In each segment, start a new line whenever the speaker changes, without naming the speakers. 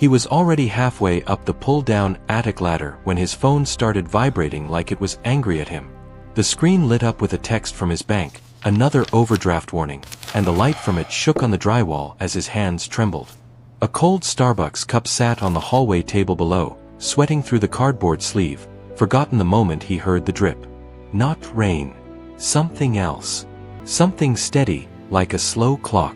He was already halfway up the pull-down attic ladder when his phone started vibrating like it was angry at him. The screen lit up with a text from his bank, another overdraft warning, and the light from it shook on the drywall as his hands trembled. A cold Starbucks cup sat on the hallway table below, sweating through the cardboard sleeve, forgotten the moment he heard the drip. Not rain. Something else. Something steady, like a slow clock.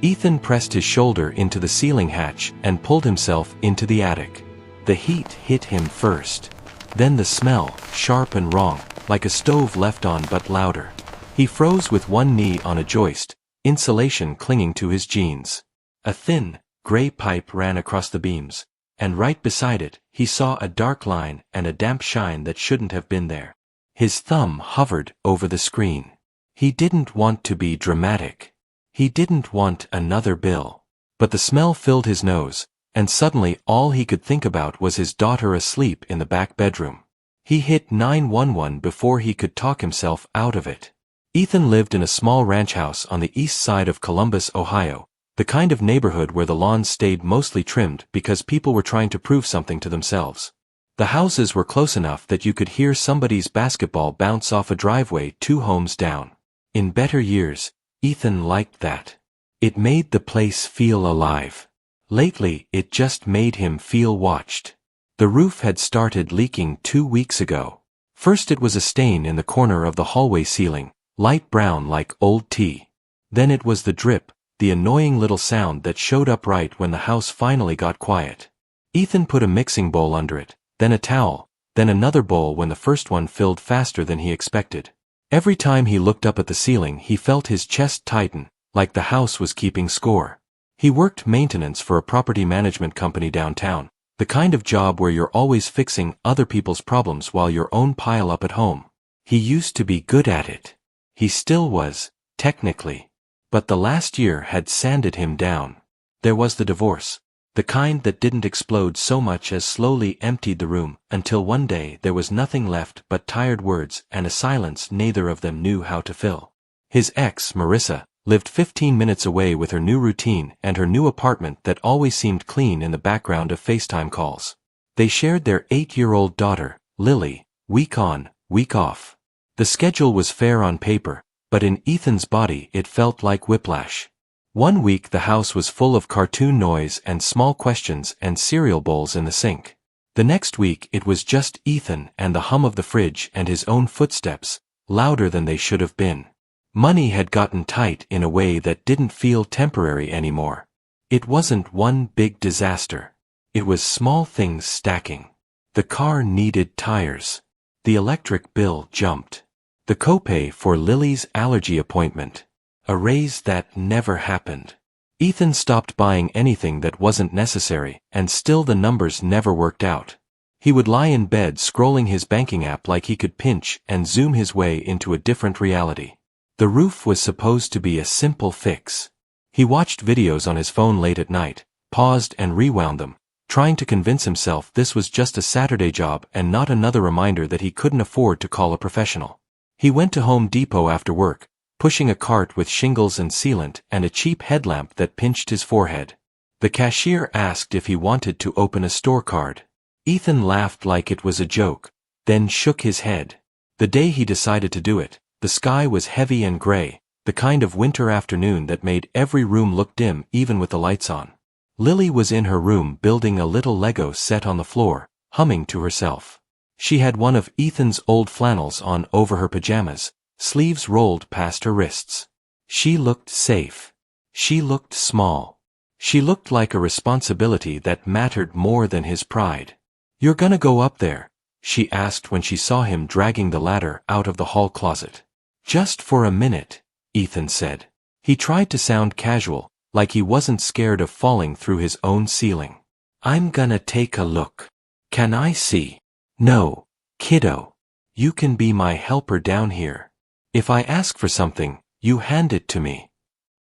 Ethan pressed his shoulder into the ceiling hatch and pulled himself into the attic. The heat hit him first. Then the smell, sharp and wrong, like a stove left on but louder. He froze with one knee on a joist, insulation clinging to his jeans. A thin, gray pipe ran across the beams, and right beside it, he saw a dark line and a damp shine that shouldn't have been there. His thumb hovered over the screen. He didn't want to be dramatic. He didn't want another bill. But the smell filled his nose, and suddenly all he could think about was his daughter asleep in the back bedroom. He hit 911 before he could talk himself out of it. Ethan lived in a small ranch house on the east side of Columbus, Ohio, the kind of neighborhood where the lawns stayed mostly trimmed because people were trying to prove something to themselves. The houses were close enough that you could hear somebody's basketball bounce off a driveway 2 homes down. In better years, Ethan liked that. It made the place feel alive. Lately, it just made him feel watched. The roof had started leaking 2 weeks ago. First it was a stain in the corner of the hallway ceiling, light brown like old tea. Then it was the drip, the annoying little sound that showed up right when the house finally got quiet. Ethan put a mixing bowl under it, then a towel, then another bowl when the first one filled faster than he expected. Every time he looked up at the ceiling he felt his chest tighten, like the house was keeping score. He worked maintenance for a property management company downtown, the kind of job where you're always fixing other people's problems while your own pile up at home. He used to be good at it. He still was, technically. But the last year had sanded him down. There was the divorce. The kind that didn't explode so much as slowly emptied the room, until one day there was nothing left but tired words and a silence neither of them knew how to fill. His ex, Marissa, lived 15 minutes away with her new routine and her new apartment that always seemed clean in the background of FaceTime calls. They shared their 8-year-old daughter, Lily, week on, week off. The schedule was fair on paper, but in Ethan's body it felt like whiplash. One week the house was full of cartoon noise and small questions and cereal bowls in the sink. The next week it was just Ethan and the hum of the fridge and his own footsteps, louder than they should have been. Money had gotten tight in a way that didn't feel temporary anymore. It wasn't one big disaster. It was small things stacking. The car needed tires. The electric bill jumped. The copay for Lily's allergy appointment. A raise that never happened. Ethan stopped buying anything that wasn't necessary, and still the numbers never worked out. He would lie in bed scrolling his banking app like he could pinch and zoom his way into a different reality. The roof was supposed to be a simple fix. He watched videos on his phone late at night, paused and rewound them, trying to convince himself this was just a Saturday job and not another reminder that he couldn't afford to call a professional. He went to Home Depot after work, pushing a cart with shingles and sealant and a cheap headlamp that pinched his forehead. The cashier asked if he wanted to open a store card. Ethan laughed like it was a joke, then shook his head. The day he decided to do it, the sky was heavy and gray, the kind of winter afternoon that made every room look dim even with the lights on. Lily was in her room building a little Lego set on the floor, humming to herself. She had one of Ethan's old flannels on over her pajamas, sleeves rolled past her wrists. She looked safe. She looked small. She looked like a responsibility that mattered more than his pride. "You're gonna go up there?" she asked when she saw him dragging the ladder out of the hall closet. "Just for a minute," Ethan said. He tried to sound casual, like he wasn't scared of falling through his own ceiling. "I'm gonna take a look. Can I see?" "No, kiddo. You can be my helper down here. If I ask for something, you hand it to me."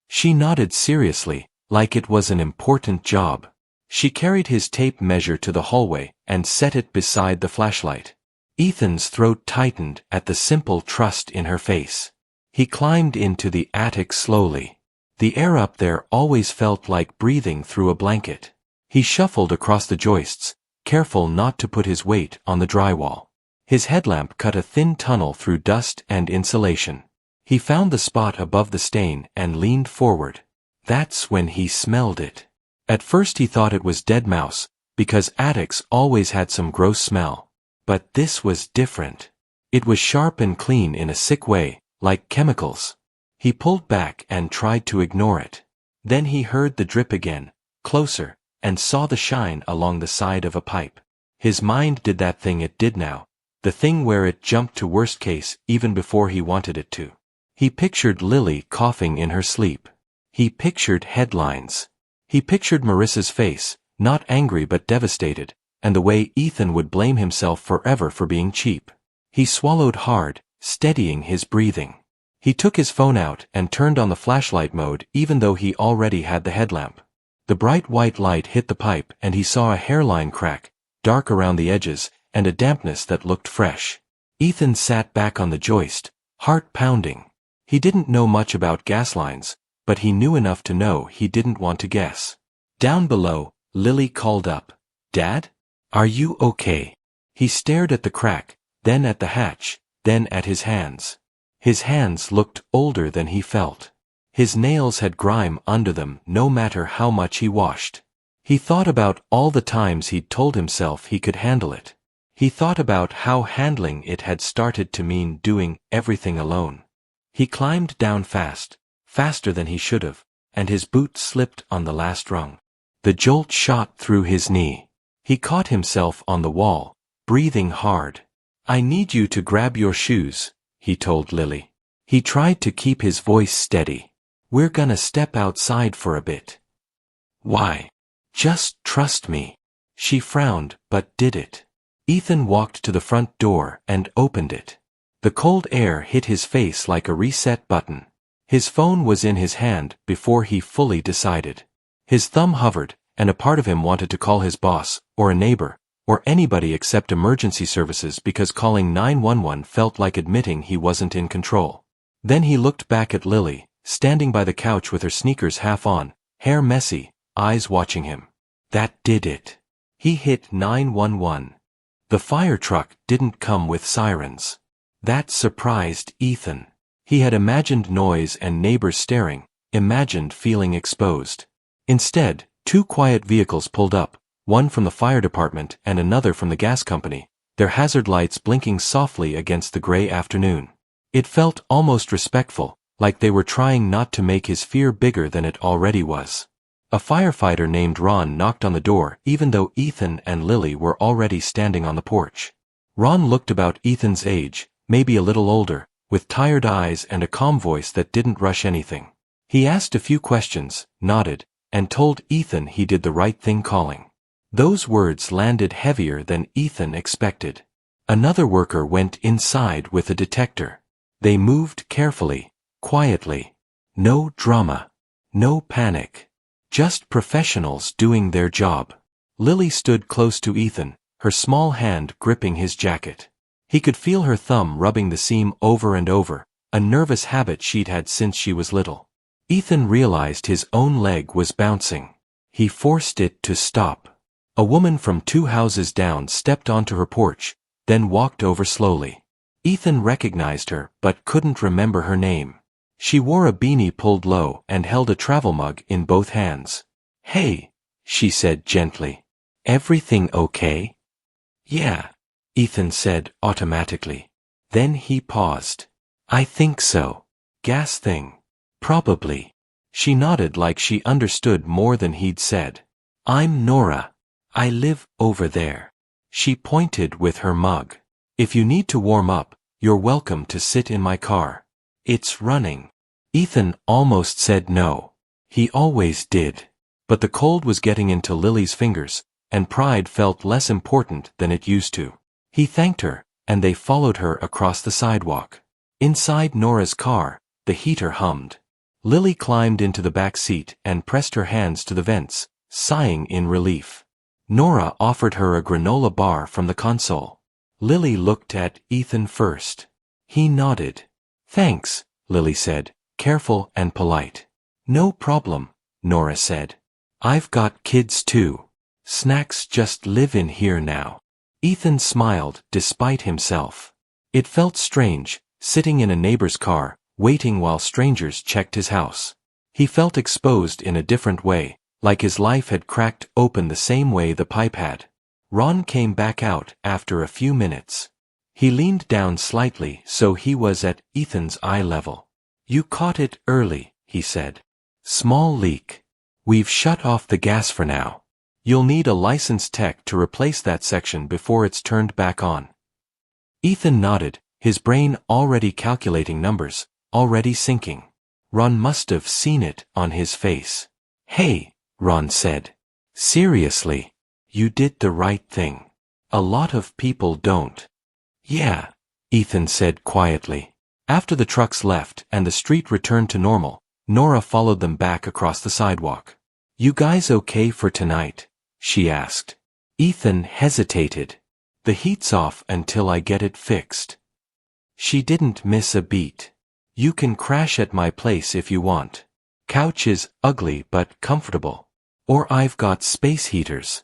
She nodded seriously, like it was an important job. She carried his tape measure to the hallway and set it beside the flashlight. Ethan's throat tightened at the simple trust in her face. He climbed into the attic slowly. The air up there always felt like breathing through a blanket. He shuffled across the joists, careful not to put his weight on the drywall. His headlamp cut a thin tunnel through dust and insulation. He found the spot above the stain and leaned forward. That's when he smelled it. At first he thought it was dead mouse, because attics always had some gross smell. But this was different. It was sharp and clean in a sick way, like chemicals. He pulled back and tried to ignore it. Then he heard the drip again, closer, and saw the shine along the side of a pipe. His mind did that thing it did now, the thing where it jumped to worst case even before he wanted it to. He pictured Lily coughing in her sleep. He pictured headlines. He pictured Marissa's face, not angry but devastated, and the way Ethan would blame himself forever for being cheap. He swallowed hard, steadying his breathing. He took his phone out and turned on the flashlight mode even though he already had the headlamp. The bright white light hit the pipe and he saw a hairline crack, dark around the edges, and a dampness that looked fresh. Ethan sat back on the joist, heart pounding. He didn't know much about gas lines, but he knew enough to know he didn't want to guess. Down below, Lily called up, "Dad? Are you okay?" He stared at the crack, then at the hatch, then at his hands. His hands looked older than he felt. His nails had grime under them no matter how much he washed. He thought about all the times he'd told himself he could handle it. He thought about how handling it had started to mean doing everything alone. He climbed down fast, faster than he should have, and his boot slipped on the last rung. The jolt shot through his knee. He caught himself on the wall, breathing hard. "I need you to grab your shoes," he told Lily. He tried to keep his voice steady. "We're gonna step outside for a bit." "Why?" "Just trust me." She frowned, but did it. Ethan walked to the front door and opened it. The cold air hit his face like a reset button. His phone was in his hand before he fully decided. His thumb hovered, and a part of him wanted to call his boss, or a neighbor, or anybody except emergency services because calling 911 felt like admitting he wasn't in control. Then he looked back at Lily, standing by the couch with her sneakers half on, hair messy, eyes watching him. That did it. He hit 911. The fire truck didn't come with sirens. That surprised Ethan. He had imagined noise and neighbors staring, imagined feeling exposed. Instead, two quiet vehicles pulled up, one from the fire department and another from the gas company, their hazard lights blinking softly against the gray afternoon. It felt almost respectful, like they were trying not to make his fear bigger than it already was. A firefighter named Ron knocked on the door even though Ethan and Lily were already standing on the porch. Ron looked about Ethan's age, maybe a little older, with tired eyes and a calm voice that didn't rush anything. He asked a few questions, nodded, and told Ethan he did the right thing calling. Those words landed heavier than Ethan expected. Another worker went inside with a detector. They moved carefully, quietly. No drama. No panic. Just professionals doing their job. Lily stood close to Ethan, her small hand gripping his jacket. He could feel her thumb rubbing the seam over and over, a nervous habit she'd had since she was little. Ethan realized his own leg was bouncing. He forced it to stop. A woman from 2 houses down stepped onto her porch, then walked over slowly. Ethan recognized her but couldn't remember her name. She wore a beanie pulled low and held a travel mug in both hands. "Hey," she said gently. "Everything okay?" "Yeah," Ethan said automatically. Then he paused. "I think so. Gas thing. Probably." She nodded like she understood more than he'd said. "I'm Nora. I live over there." She pointed with her mug. "If you need to warm up, you're welcome to sit in my car. It's running." Ethan almost said no. He always did. But the cold was getting into Lily's fingers, and pride felt less important than it used to. He thanked her, and they followed her across the sidewalk. Inside Nora's car, the heater hummed. Lily climbed into the back seat and pressed her hands to the vents, sighing in relief. Nora offered her a granola bar from the console. Lily looked at Ethan first. He nodded. "Thanks," Lily said, careful and polite. "No problem," Nora said. "I've got kids too." Snacks just live in here now. Ethan smiled despite himself. It felt strange, sitting in a neighbor's car, waiting while strangers checked his house. He felt exposed in a different way, like his life had cracked open the same way the pipe had. Ron came back out after a few minutes. He leaned down slightly so he was at Ethan's eye level. "You caught it early," he said. "Small leak. We've shut off the gas for now. You'll need a licensed tech to replace that section before it's turned back on." Ethan nodded, his brain already calculating numbers, already sinking. Ron must have seen it on his face. "Hey," Ron said. "Seriously, you did the right thing. A lot of people don't." "Yeah," Ethan said quietly. After the trucks left and the street returned to normal, Nora followed them back across the sidewalk. "You guys okay for tonight?" she asked. Ethan hesitated. "The heat's off until I get it fixed." She didn't miss a beat. "You can crash at my place if you want. Couch is ugly but comfortable. Or I've got space heaters."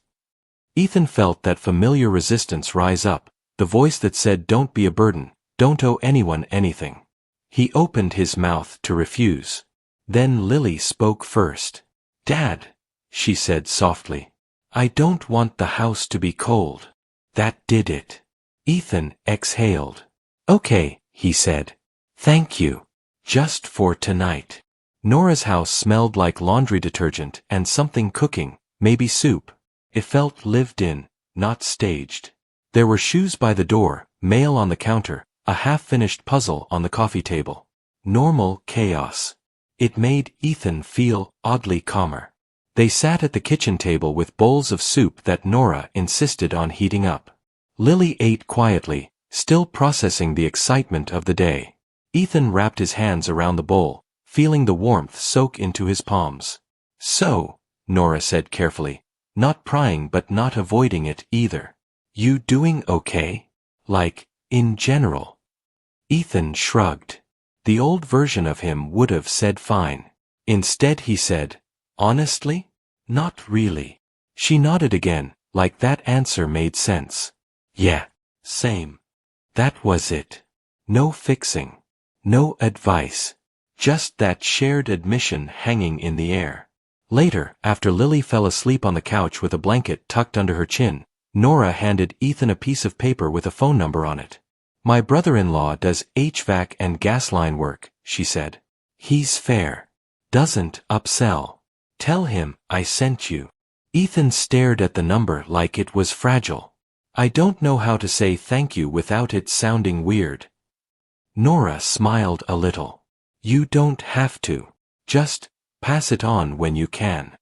Ethan felt that familiar resistance rise up, the voice that said don't be a burden, don't owe anyone anything. He opened his mouth to refuse. Then Lily spoke first. "Dad," she said softly, "I don't want the house to be cold." That did it. Ethan exhaled. "Okay," he said. "Thank you. Just for tonight." Nora's house smelled like laundry detergent and something cooking, maybe soup. It felt lived in, not staged. There were shoes by the door, mail on the counter, a half-finished puzzle on the coffee table. Normal chaos. It made Ethan feel oddly calmer. They sat at the kitchen table with bowls of soup that Nora insisted on heating up. Lily ate quietly, still processing the excitement of the day. Ethan wrapped his hands around the bowl, feeling the warmth soak into his palms. "So," Nora said carefully, not prying but not avoiding it either. "You doing okay? Like, in general?" Ethan shrugged. The old version of him would have said fine. Instead he said, "Honestly? Not really." She nodded again, like that answer made sense. "Yeah, same." That was it. No fixing. No advice. Just that shared admission hanging in the air. Later, after Lily fell asleep on the couch with a blanket tucked under her chin, Nora handed Ethan a piece of paper with a phone number on it. "My brother-in-law does HVAC and gas line work," she said. "He's fair. Doesn't upsell. Tell him I sent you." Ethan stared at the number like it was fragile. "I don't know how to say thank you without it sounding weird." Nora smiled a little. "You don't have to. Just pass it on when you can."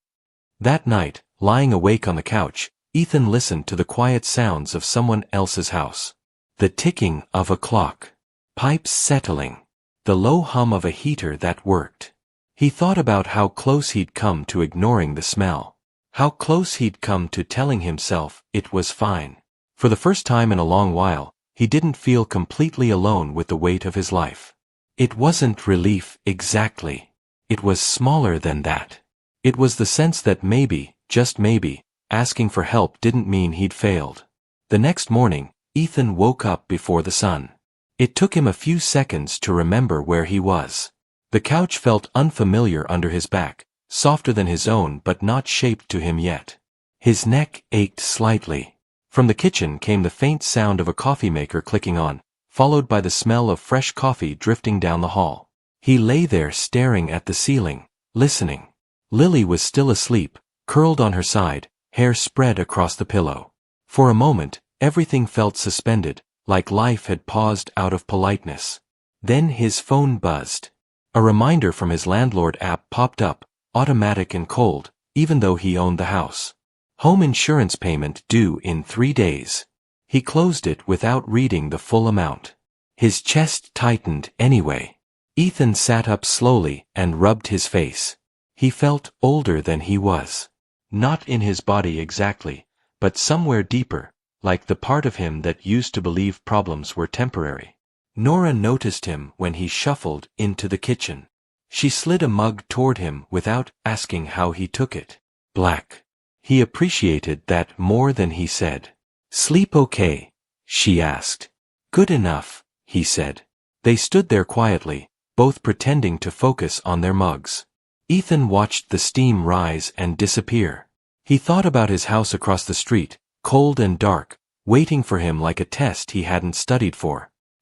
That night, lying awake on the couch, Ethan listened to the quiet sounds of someone else's house. The ticking of a clock. Pipes settling. The low hum of a heater that worked. He thought about how close he'd come to ignoring the smell. How close he'd come to telling himself it was fine. For the first time in a long while, he didn't feel completely alone with the weight of his life. It wasn't relief exactly. It was smaller than that. It was the sense that maybe, just maybe, asking for help didn't mean he'd failed. The next morning, Ethan woke up before the sun. It took him a few seconds to remember where he was. The couch felt unfamiliar under his back, softer than his own but not shaped to him yet. His neck ached slightly. From the kitchen came the faint sound of a coffee maker clicking on, followed by the smell of fresh coffee drifting down the hall. He lay there staring at the ceiling, listening. Lily was still asleep, curled on her side, hair spread across the pillow. For a moment, everything felt suspended, like life had paused out of politeness. Then his phone buzzed. A reminder from his landlord app popped up, automatic and cold, even though he owned the house. Home insurance payment due in 3 days. He closed it without reading the full amount. His chest tightened anyway. Ethan sat up slowly and rubbed his face. He felt older than he was. Not in his body exactly, but somewhere deeper, like the part of him that used to believe problems were temporary. Nora noticed him when he shuffled into the kitchen. She slid a mug toward him without asking how he took it. "Black," He appreciated that more than he said. "Sleep okay?" she asked. "Good enough," he said. They stood there quietly, both pretending to focus on their mugs. Ethan watched the steam rise and disappear. He thought about his house across the street, cold and dark, waiting for him like a test he hadn't studied for.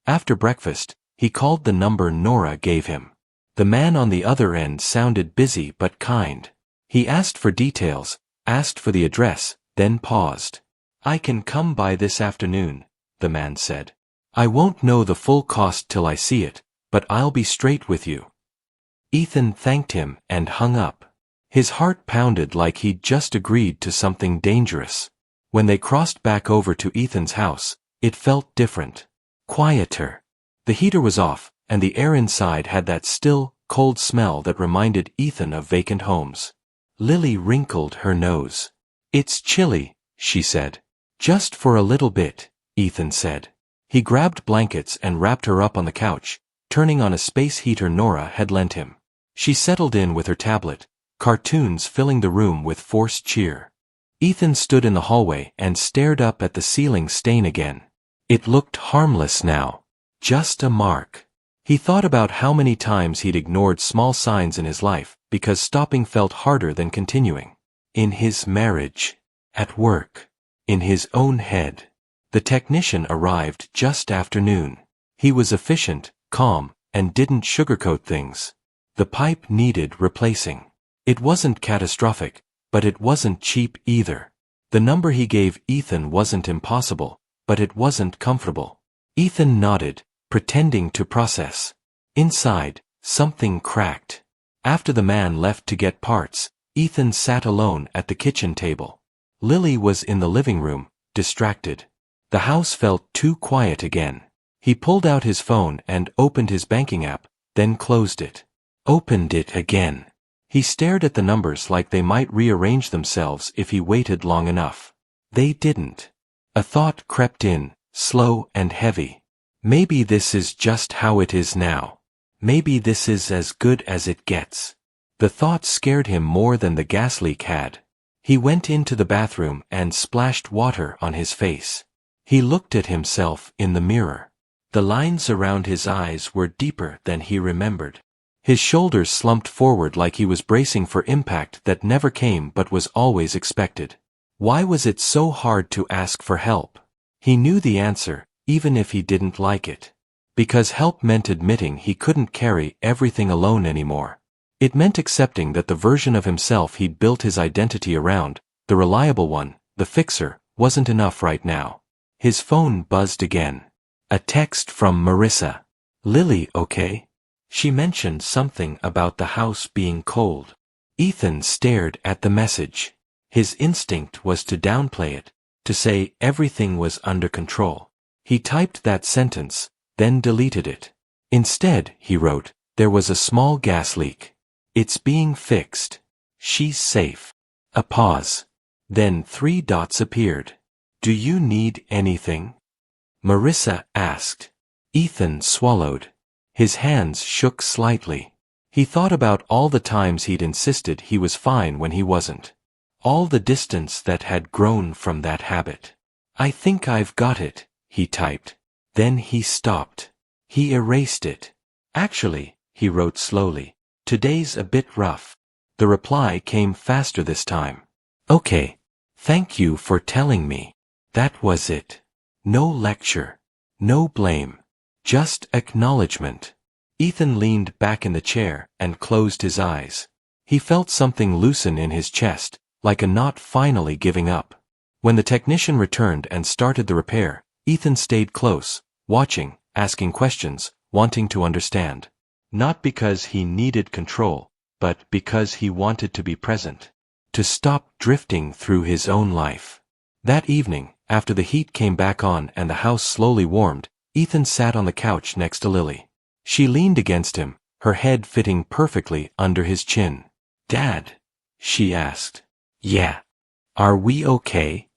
After breakfast, he called the number Nora gave him. The man on the other end sounded busy but kind. He asked for details, asked for the address, then paused. "I can come by this afternoon," the man said. "I won't know the full cost till I see it, but I'll be straight with you." Ethan thanked him and hung up. His heart pounded like he'd just agreed to something dangerous. When they crossed back over to Ethan's house, it felt different. Quieter. The heater was off, and the air inside had that still, cold smell that reminded Ethan of vacant homes. Lily wrinkled her nose. "It's chilly," she said. "Just for a little bit," Ethan said. He grabbed blankets and wrapped her up on the couch, turning on a space heater Nora had lent him. She settled in with her tablet, cartoons filling the room with forced cheer. Ethan stood in the hallway and stared up at the ceiling stain again. It looked harmless now. Just a mark. He thought about how many times he'd ignored small signs in his life because stopping felt harder than continuing. In his marriage. At work. In his own head. The technician arrived just after noon. He was efficient, calm, and didn't sugarcoat things. The pipe needed replacing. It wasn't catastrophic, but it wasn't cheap either. The number he gave Ethan wasn't impossible, but it wasn't comfortable. Ethan nodded, pretending to process. Inside, something cracked. After the man left to get parts, Ethan sat alone at the kitchen table. Lily was in the living room, distracted. The house felt too quiet again. He pulled out his phone and opened his banking app, then closed it. Opened it again. He stared at the numbers like they might rearrange themselves if he waited long enough. They didn't. A thought crept in, slow and heavy. Maybe this is just how it is now. Maybe this is as good as it gets. The thought scared him more than the gas leak had. He went into the bathroom and splashed water on his face. He looked at himself in the mirror. The lines around his eyes were deeper than he remembered. His shoulders slumped forward like he was bracing for impact that never came but was always expected. Why was it so hard to ask for help? He knew the answer, even if he didn't like it. Because help meant admitting he couldn't carry everything alone anymore. It meant accepting that the version of himself he'd built his identity around, the reliable one, the fixer, wasn't enough right now. His phone buzzed again. A text from Marissa. "Lily, okay?" She mentioned something about the house being cold. Ethan stared at the message. His instinct was to downplay it, to say everything was under control. He typed that sentence, then deleted it. Instead, he wrote, "There was a small gas leak. It's being fixed. She's safe." A pause. Then 3 dots appeared. "Do you need anything?" Marissa asked. Ethan swallowed. His hands shook slightly. He thought about all the times he'd insisted he was fine when he wasn't. All the distance that had grown from that habit. "I think I've got it," he typed. Then he stopped. He erased it. "Actually," he wrote slowly, "today's a bit rough." The reply came faster this time. "Okay. Thank you for telling me." That was it. No lecture. No blame. Just acknowledgement. Ethan leaned back in the chair and closed his eyes. He felt something loosen in his chest, like a knot finally giving up. When the technician returned and started the repair, Ethan stayed close, watching, asking questions, wanting to understand. Not because he needed control, but because he wanted to be present. To stop drifting through his own life. That evening, after the heat came back on and the house slowly warmed, Ethan sat on the couch next to Lily. She leaned against him, her head fitting perfectly under his chin. "Dad?" she asked. "Yeah. Are we okay?"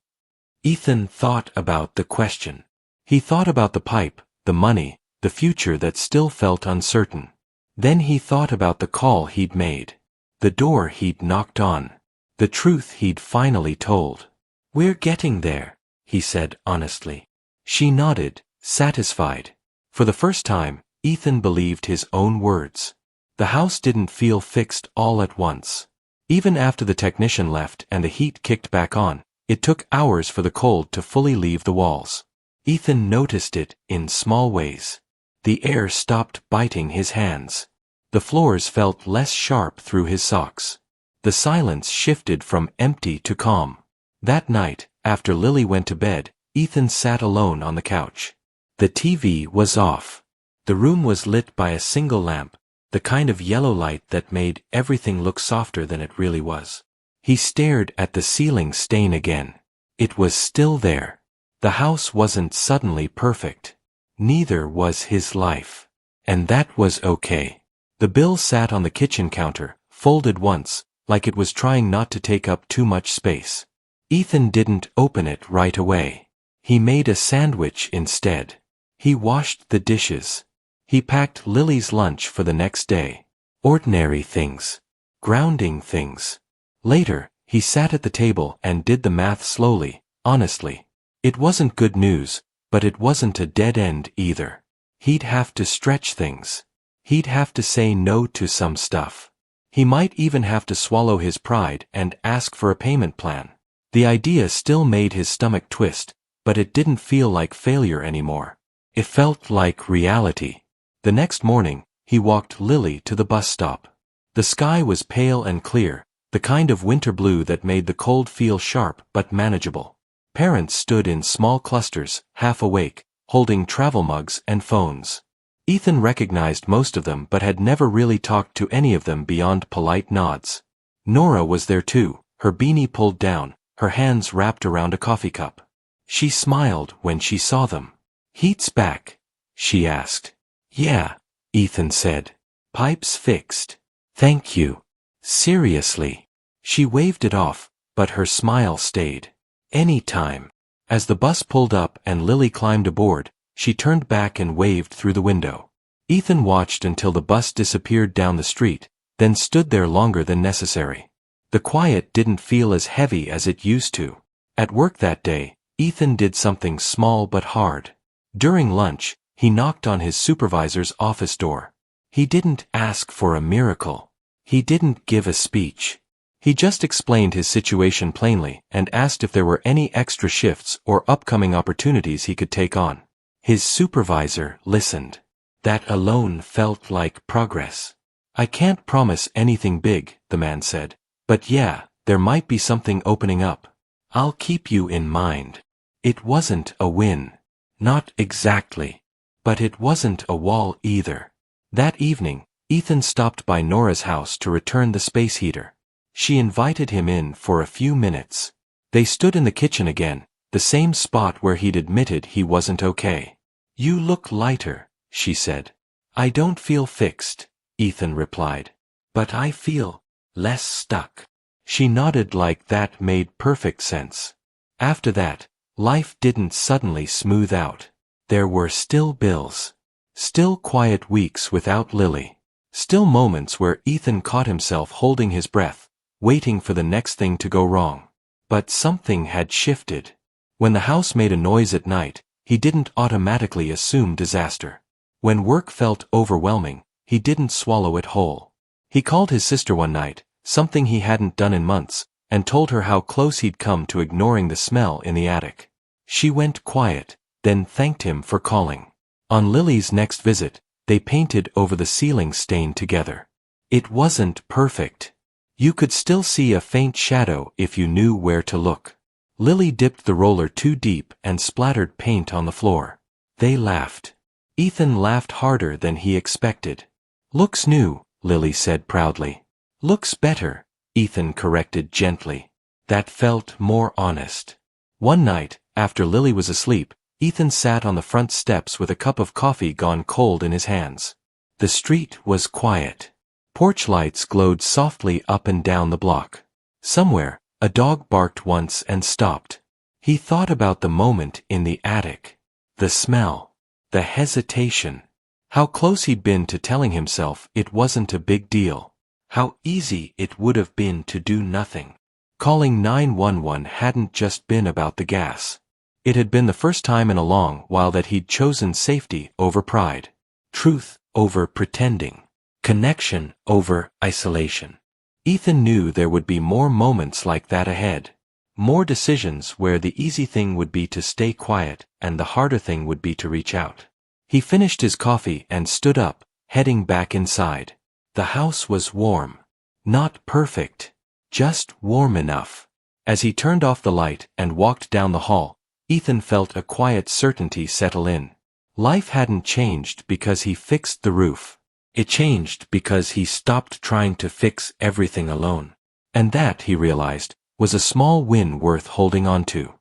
Ethan thought about the question. He thought about the pipe, the money, the future that still felt uncertain. Then he thought about the call he'd made. The door he'd knocked on. The truth he'd finally told. "We're getting there," he said honestly. She nodded, satisfied. For the first time, Ethan believed his own words. The house didn't feel fixed all at once. Even after the technician left and the heat kicked back on, it took hours for the cold to fully leave the walls. Ethan noticed it in small ways. The air stopped biting his hands. The floors felt less sharp through his socks. The silence shifted from empty to calm. That night, after Lily went to bed, Ethan sat alone on the couch. The TV was off. The room was lit by a single lamp, the kind of yellow light that made everything look softer than it really was. He stared at the ceiling stain again. It was still there. The house wasn't suddenly perfect. Neither was his life. And that was okay. The bill sat on the kitchen counter, folded once, like it was trying not to take up too much space. Ethan didn't open it right away. He made a sandwich instead. He washed the dishes. He packed Lily's lunch for the next day. Ordinary things. Grounding things. Later, he sat at the table and did the math slowly, honestly. It wasn't good news, but it wasn't a dead end either. He'd have to stretch things. He'd have to say no to some stuff. He might even have to swallow his pride and ask for a payment plan. The idea still made his stomach twist, but it didn't feel like failure anymore. It felt like reality. The next morning, he walked Lily to the bus stop. The sky was pale and clear, the kind of winter blue that made the cold feel sharp but manageable. Parents stood in small clusters, half awake, holding travel mugs and phones. Ethan recognized most of them but had never really talked to any of them beyond polite nods. Nora was there too, her beanie pulled down, her hands wrapped around a coffee cup. She smiled when she saw them. "Heat's back?" she asked. "Yeah," Ethan said. "Pipes fixed. Thank you." "Seriously." She waved it off, but her smile stayed. "Any time." As the bus pulled up and Lily climbed aboard, she turned back and waved through the window. Ethan watched until the bus disappeared down the street, then stood there longer than necessary. The quiet didn't feel as heavy as it used to. At work that day, Ethan did something small but hard. During lunch, he knocked on his supervisor's office door. He didn't ask for a miracle. He didn't give a speech. He just explained his situation plainly and asked if there were any extra shifts or upcoming opportunities he could take on. His supervisor listened. That alone felt like progress. "I can't promise anything big," the man said, "but yeah, there might be something opening up. I'll keep you in mind." It wasn't a win. Not exactly. But it wasn't a wall either. That evening, Ethan stopped by Nora's house to return the space heater. She invited him in for a few minutes. They stood in the kitchen again, the same spot where he'd admitted he wasn't okay. "You look lighter," she said. "I don't feel fixed," Ethan replied. "But I feel less stuck." She nodded like that made perfect sense. After that, life didn't suddenly smooth out. There were still bills. Still quiet weeks without Lily. Still moments where Ethan caught himself holding his breath, waiting for the next thing to go wrong. But something had shifted. When the house made a noise at night, he didn't automatically assume disaster. When work felt overwhelming, he didn't swallow it whole. He called his sister one night, something he hadn't done in months, and told her how close he'd come to ignoring the smell in the attic. She went quiet, then thanked him for calling. On Lily's next visit, they painted over the ceiling stain together. It wasn't perfect. You could still see a faint shadow if you knew where to look. Lily dipped the roller too deep and splattered paint on the floor. They laughed. Ethan laughed harder than he expected. "Looks new," Lily said proudly. "Looks better," Ethan corrected gently. That felt more honest. One night, after Lily was asleep, Ethan sat on the front steps with a cup of coffee gone cold in his hands. The street was quiet. Porch lights glowed softly up and down the block. Somewhere, a dog barked once and stopped. He thought about the moment in the attic. The smell. The hesitation. How close he'd been to telling himself it wasn't a big deal. How easy it would have been to do nothing. Calling 911 hadn't just been about the gas. It had been the first time in a long while that he'd chosen safety over pride. Truth over pretending. Connection over isolation. Ethan knew there would be more moments like that ahead. More decisions where the easy thing would be to stay quiet and the harder thing would be to reach out. He finished his coffee and stood up, heading back inside. The house was warm. Not perfect. Just warm enough. As he turned off the light and walked down the hall, Ethan felt a quiet certainty settle in. Life hadn't changed because he fixed the roof. It changed because he stopped trying to fix everything alone. And that, he realized, was a small win worth holding on to.